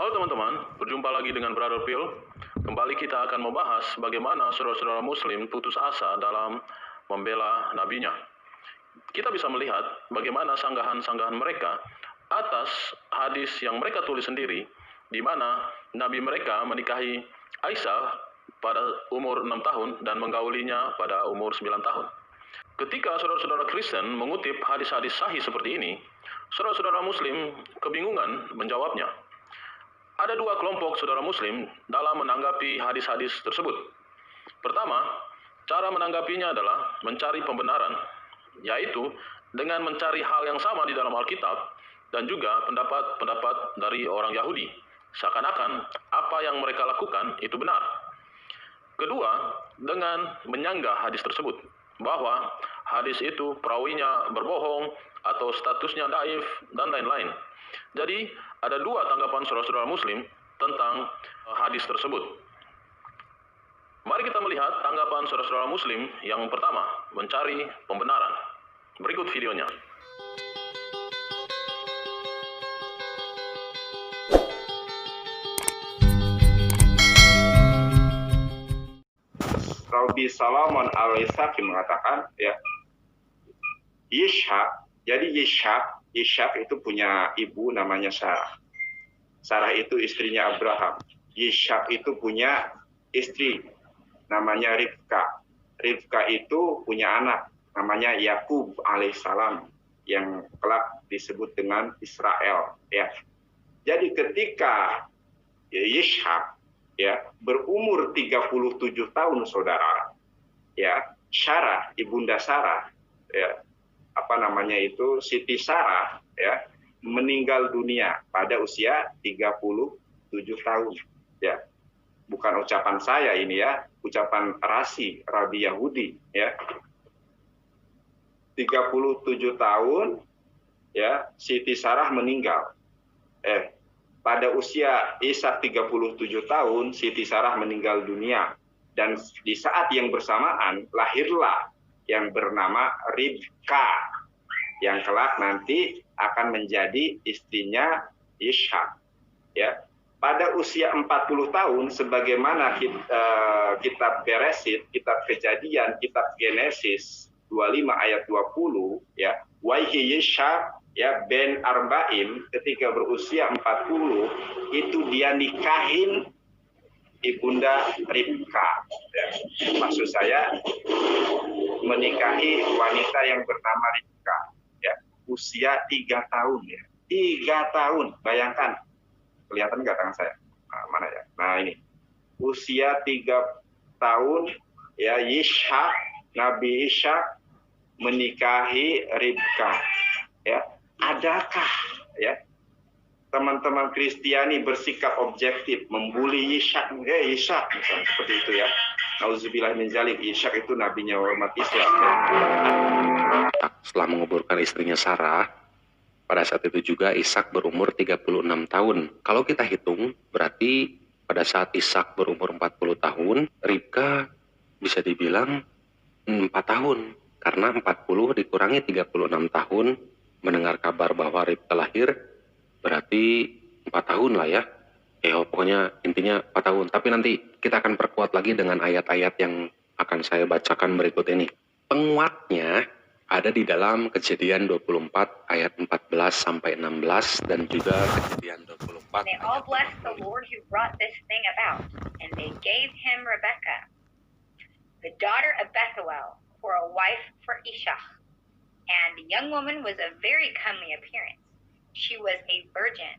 Halo teman-teman, berjumpa lagi dengan Brother Phil. Kembali kita akan membahas bagaimana saudara-saudara muslim putus asa dalam membela nabinya. Kita bisa melihat bagaimana sanggahan-sanggahan mereka atas hadis yang mereka tulis sendiri, di mana nabi mereka menikahi Aisyah pada umur 6 tahun dan menggaulinya pada umur 9 tahun. Ketika saudara-saudara Kristen mengutip hadis-hadis sahih seperti ini, saudara-saudara muslim kebingungan menjawabnya. Ada dua kelompok saudara muslim dalam menanggapi hadis-hadis tersebut. Pertama, cara menanggapinya adalah mencari pembenaran, yaitu dengan mencari hal yang sama di dalam Alkitab dan juga pendapat-pendapat dari orang Yahudi, seakan-akan apa yang mereka lakukan itu benar. Kedua, dengan menyanggah hadis tersebut, bahwa hadis itu perawinya berbohong atau statusnya daif dan lain-lain. Jadi, ada dua tanggapan saudara-saudara muslim tentang hadis tersebut. Mari kita melihat tanggapan saudara-saudara muslim yang pertama, mencari pembenaran. Berikut videonya. Rabi Salomon Al-Isaki mengatakan, ya, Ishak, jadi Ishak itu punya ibu namanya Sarah. Sarah itu istrinya Abraham. Ishak itu punya istri namanya Ribka. Ribka itu punya anak namanya Yakub alaihissalam yang kelak disebut dengan Israel. Ya. Jadi ketika Ishak berumur 37 tahun, saudara, ya, Sarah, ibunda Sarah, ya, Siti Sarah, ya, meninggal dunia pada usia 37 tahun, ya. Bukan ucapan saya ini, ya, ucapan Rabi Yahudi, ya. 37 tahun, ya, Siti Sarah meninggal. Pada usia Ishak 37 tahun, Siti Sarah meninggal dunia. Dan di saat yang bersamaan, lahirlah yang bernama Ribka, yang kelak nanti akan menjadi istrinya Ishak. Ya. Pada usia 40 tahun, sebagaimana kitab Beresit, kitab Kejadian, kitab Genesis 25 ayat 20, ya, Waihi Ishak, ya, Ben Arba'in, ketika berusia 40, itu dia nikahin ibunda Ribka. Ya. Maksud saya, menikahi wanita yang bernama Ribka. Ya. Usia 3 tahun. Ya. 3 tahun, bayangkan. Kelihatan nggak tangan saya? Nah, mana ya? Nah ini. Usia 3 tahun, ya, Nabi Ishak menikahi Ribka. Ya. Adakah, ya, teman-teman Kristiani bersikap objektif membuli Ishak, Ishak misalnya seperti itu, ya. Nauzubillah min dzalik, Ishak itu nabinya umat Islam. Setelah menguburkan istrinya Sarah, pada saat itu juga Ishak berumur 36 tahun. Kalau kita hitung, berarti pada saat Ishak berumur 40 tahun, Ribka bisa dibilang 4 tahun. Karena 40 dikurangi 36 tahun, mendengar kabar bahwa Ribka lahir, berarti 4 tahun lah, ya. Pokoknya intinya 4 tahun. Tapi nanti kita akan perkuat lagi dengan ayat-ayat yang akan saya bacakan berikut ini. Penguatnya ada di dalam Kejadian 24 ayat 14 sampai 16 dan juga Kejadian 24. They all blessed the Lord who brought this thing about, and they gave him Rebekah, the daughter of Bethuel, for a wife for Ishak. And the young woman was of very comely appearance. She was a virgin.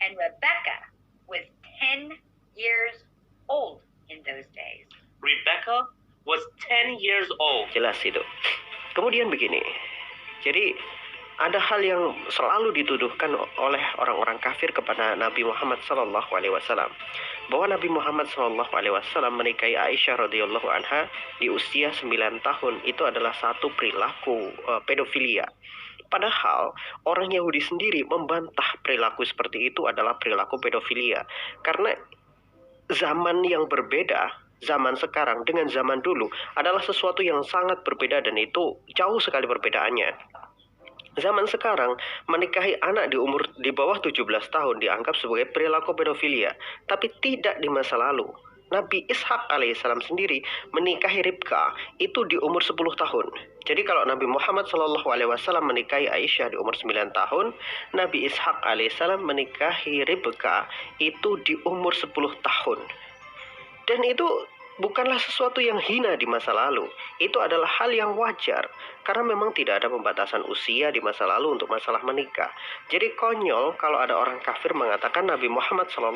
And Rebekah was 10 years old in those days. Rebecca was 10 years old. Jelas itu. Kemudian begini. Jadi ada hal yang selalu dituduhkan oleh orang-orang kafir kepada Nabi Muhammad SAW, bahwa Nabi Muhammad SAW menikahi Aisyah radhiyallahu anha di usia 9 tahun. Itu adalah satu perilaku pedofilia. Padahal orang Yahudi sendiri membantah perilaku seperti itu adalah perilaku pedofilia. Karena zaman yang berbeda, zaman sekarang dengan zaman dulu adalah sesuatu yang sangat berbeda, dan itu jauh sekali perbedaannya. Zaman sekarang, menikahi anak di bawah 17 tahun dianggap sebagai perilaku pedofilia, tapi tidak di masa lalu. Nabi Ishak alaihissalam sendiri menikahi Ribka itu di umur 10 tahun. Jadi kalau Nabi Muhammad SAW menikahi Aisyah di umur 9 tahun, Nabi Ishak alaihissalam menikahi Ribka itu di umur 10 tahun. Dan itu bukanlah sesuatu yang hina di masa lalu. Itu adalah hal yang wajar. Karena memang tidak ada pembatasan usia di masa lalu untuk masalah menikah. Jadi konyol kalau ada orang kafir mengatakan Nabi Muhammad SAW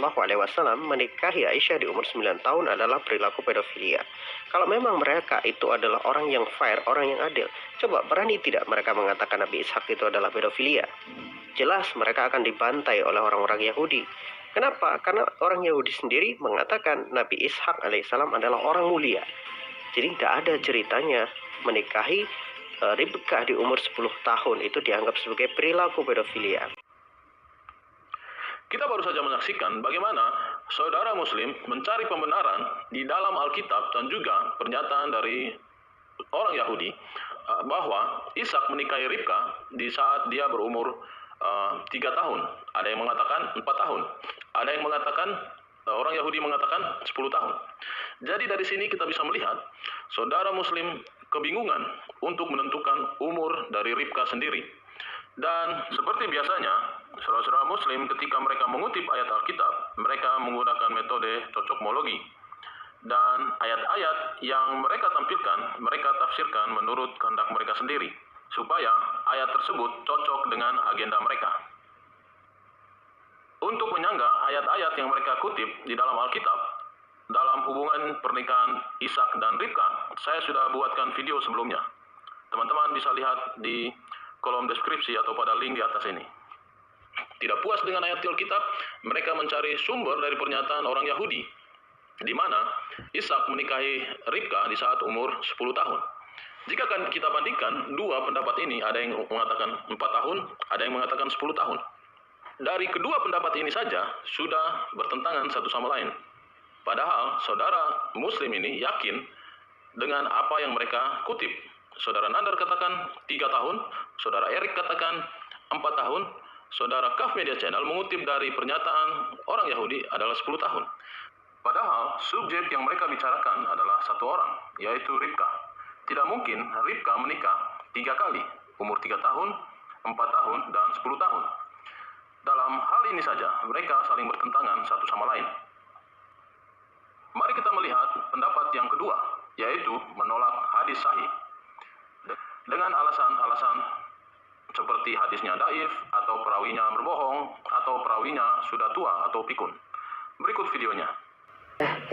menikahi Aisyah di umur 9 tahun adalah perilaku pedofilia. Kalau memang mereka itu adalah orang yang fair, orang yang adil, coba berani tidak mereka mengatakan Nabi Ishak itu adalah pedofilia? Jelas mereka akan dibantai oleh orang-orang Yahudi. Kenapa? Karena orang Yahudi sendiri mengatakan Nabi Ishak alaihissalam adalah orang mulia. Jadi tidak ada ceritanya menikahi Ribka di umur 10 tahun itu dianggap sebagai perilaku pedofilia. Kita baru saja menyaksikan bagaimana saudara muslim mencari pembenaran di dalam Alkitab dan juga pernyataan dari orang Yahudi bahwa Ishak menikahi Ribka di saat dia berumur 3 tahun. Ada yang mengatakan 4 tahun. Ada yang mengatakan, orang Yahudi mengatakan 10 tahun. Jadi dari sini kita bisa melihat saudara muslim kebingungan untuk menentukan umur dari Ribka sendiri. Dan seperti biasanya, saudara-saudara muslim ketika mereka mengutip ayat Alkitab, mereka menggunakan metode cocokmologi. Dan ayat-ayat yang mereka tampilkan, mereka tafsirkan menurut kehendak mereka sendiri, supaya ayat tersebut cocok dengan agenda mereka. Untuk menyangga ayat-ayat yang mereka kutip di dalam Alkitab, dalam hubungan pernikahan Ishak dan Ribka, saya sudah buatkan video sebelumnya. Teman-teman bisa lihat di kolom deskripsi atau pada link di atas ini. Tidak puas dengan ayat Alkitab, mereka mencari sumber dari pernyataan orang Yahudi, di mana Ishak menikahi Ribka di saat umur 10 tahun. Jika kita bandingkan dua pendapat ini, ada yang mengatakan 4 tahun, ada yang mengatakan 10 tahun. Dari kedua pendapat ini saja sudah bertentangan satu sama lain. Padahal saudara muslim ini yakin dengan apa yang mereka kutip. Saudara Nandar katakan 3 tahun, saudara Erik katakan 4 tahun, saudara Kaf Media Channel mengutip dari pernyataan orang Yahudi adalah 10 tahun. Padahal subjek yang mereka bicarakan adalah satu orang, yaitu Ribka. Tidak mungkin Ribka menikah 3 kali, umur 3 tahun, 4 tahun, dan 10 tahun. Dalam hal ini saja, mereka saling bertentangan satu sama lain. Mari kita melihat pendapat yang kedua, yaitu menolak hadis sahih. Dengan alasan-alasan seperti hadisnya daif, atau perawinya berbohong, atau perawinya sudah tua atau pikun. Berikut videonya.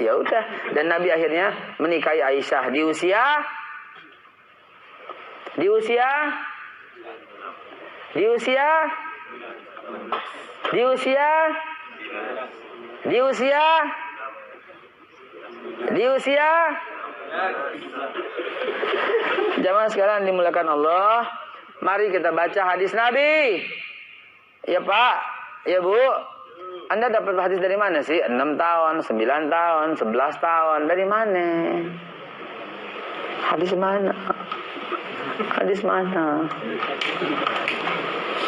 Ya udah, dan Nabi akhirnya menikahi Aisyah di usia Jamaah sekalian dimuliakan Allah, mari kita baca hadis Nabi. Ya Pak, ya Bu, Anda dapat hadis dari mana sih? 6 tahun, 9 tahun, 11 tahun, dari mana? Hadis mana? Hadis mana?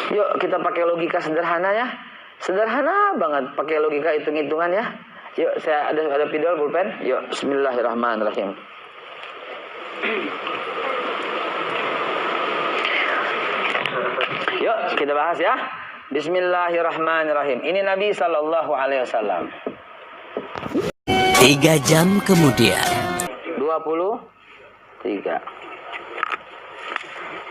Yuk kita pakai logika sederhana ya. Sederhana banget pakai logika hitung-hitungan ya. Yuk saya ada video pulpen. Yuk bismillahirrahmanirrahim. Yuk kita bahas ya. Bismillahirrahmanirrahim. Ini Nabi SAW. 3 jam kemudian. 23.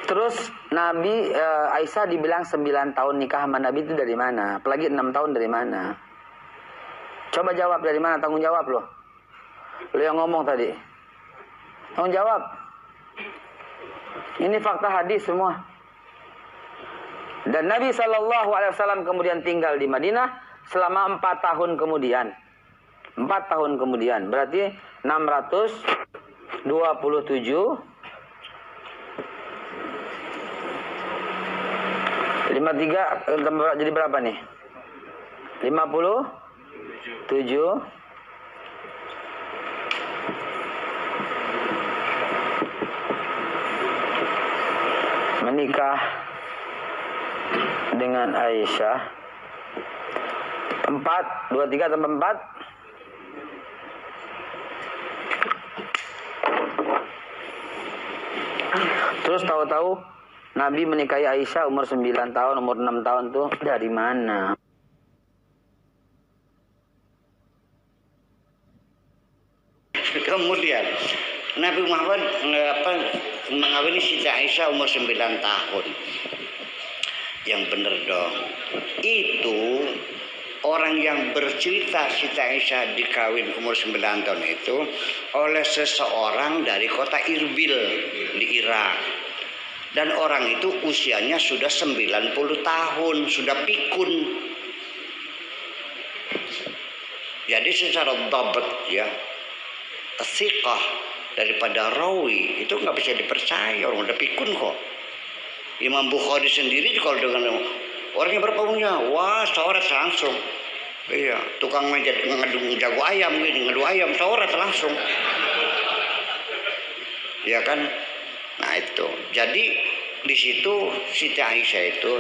Terus Nabi Aisyah dibilang 9 tahun nikah sama Nabi itu dari mana? Apalagi 6 tahun dari mana? Coba jawab dari mana, tanggung jawab loh. Lo yang ngomong tadi. Tanggung jawab. Ini fakta hadis semua. Dan Nabi SAW kemudian tinggal di Madinah selama 4 tahun kemudian. 4 tahun kemudian. Berarti 627. 53 jadi berapa nih? 57. Menikah dengan Aisyah. 4, 2, 3 tambah 4. Terus tahu-tahu Nabi menikahi Aisyah umur 9 tahun, umur 6 tahun tuh dari mana? Kemudian Nabi Muhammad mengawini Siti Aisyah umur 9 tahun. Yang benar dong. Itu orang yang bercerita Siti Aisyah dikawin umur 9 tahun itu oleh seseorang dari kota Irbil di Irak. Dan orang itu usianya sudah 90 tahun, sudah pikun. Jadi secara dabat ya, thiqah daripada rawi itu nggak bisa dipercaya, orang udah pikun kok. Imam Bukhari sendiri kalau dengan orangnya berapa umurnya, wah seorat langsung. Iya, tukang ngadu ayam gini, ngadu ayam seorat langsung. Ya kan? Nah itu. Jadi di situ Siti Aisyah itu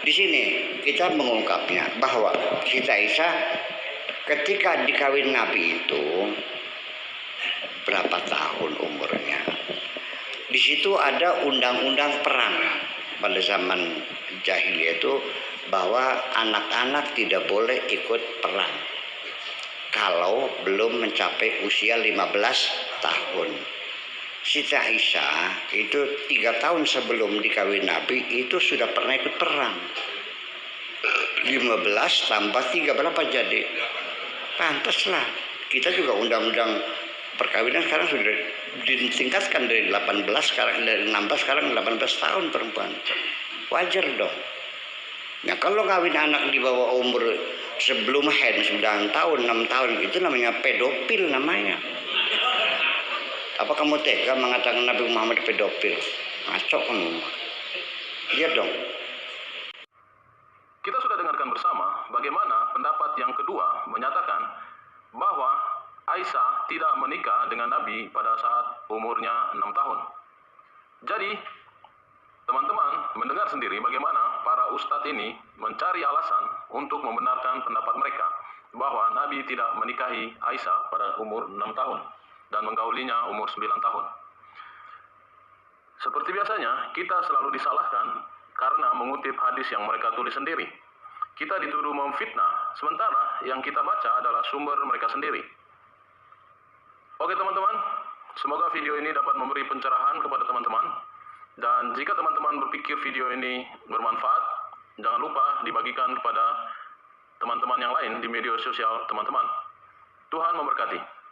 di sini kita mengungkapnya bahwa Siti Aisyah ketika dikawin Nabi itu berapa tahun umurnya. Di situ ada undang-undang perang pada zaman jahiliyah itu bahwa anak-anak tidak boleh ikut perang kalau belum mencapai usia 15 tahun. Siti Aisyah itu 3 tahun sebelum dikawin Nabi itu sudah pernah ikut perang. 15 tambah 3 berapa jadi? Pantaslah. Kita juga undang-undang perkawinan sekarang sudah ditingkatkan dari 18 sekarang, dari 16 sekarang 18 tahun perempuan. Wajar dong. Nah kalau kawin anak di bawah umur sebelum haid 9 tahun, 6 tahun itu namanya pedofil namanya. Apa kamu tega mengatakan Nabi Muhammad pedofil? Ngaco kamu. Lihat dong. Kita sudah dengarkan bersama bagaimana pendapat yang kedua menyatakan bahwa Aisyah tidak menikah dengan Nabi pada saat umurnya 6 tahun. Jadi, teman-teman mendengar sendiri bagaimana para ustadz ini mencari alasan untuk membenarkan pendapat mereka bahwa Nabi tidak menikahi Aisyah pada umur 6 tahun dan menggaulinya umur 9 tahun. Seperti biasanya, kita selalu disalahkan karena mengutip hadis yang mereka tulis sendiri. Kita dituduh memfitnah, sementara yang kita baca adalah sumber mereka sendiri. Oke teman-teman, semoga video ini dapat memberi pencerahan kepada teman-teman. Dan jika teman-teman berpikir video ini bermanfaat, jangan lupa dibagikan kepada teman-teman yang lain di media sosial teman-teman. Tuhan memberkati.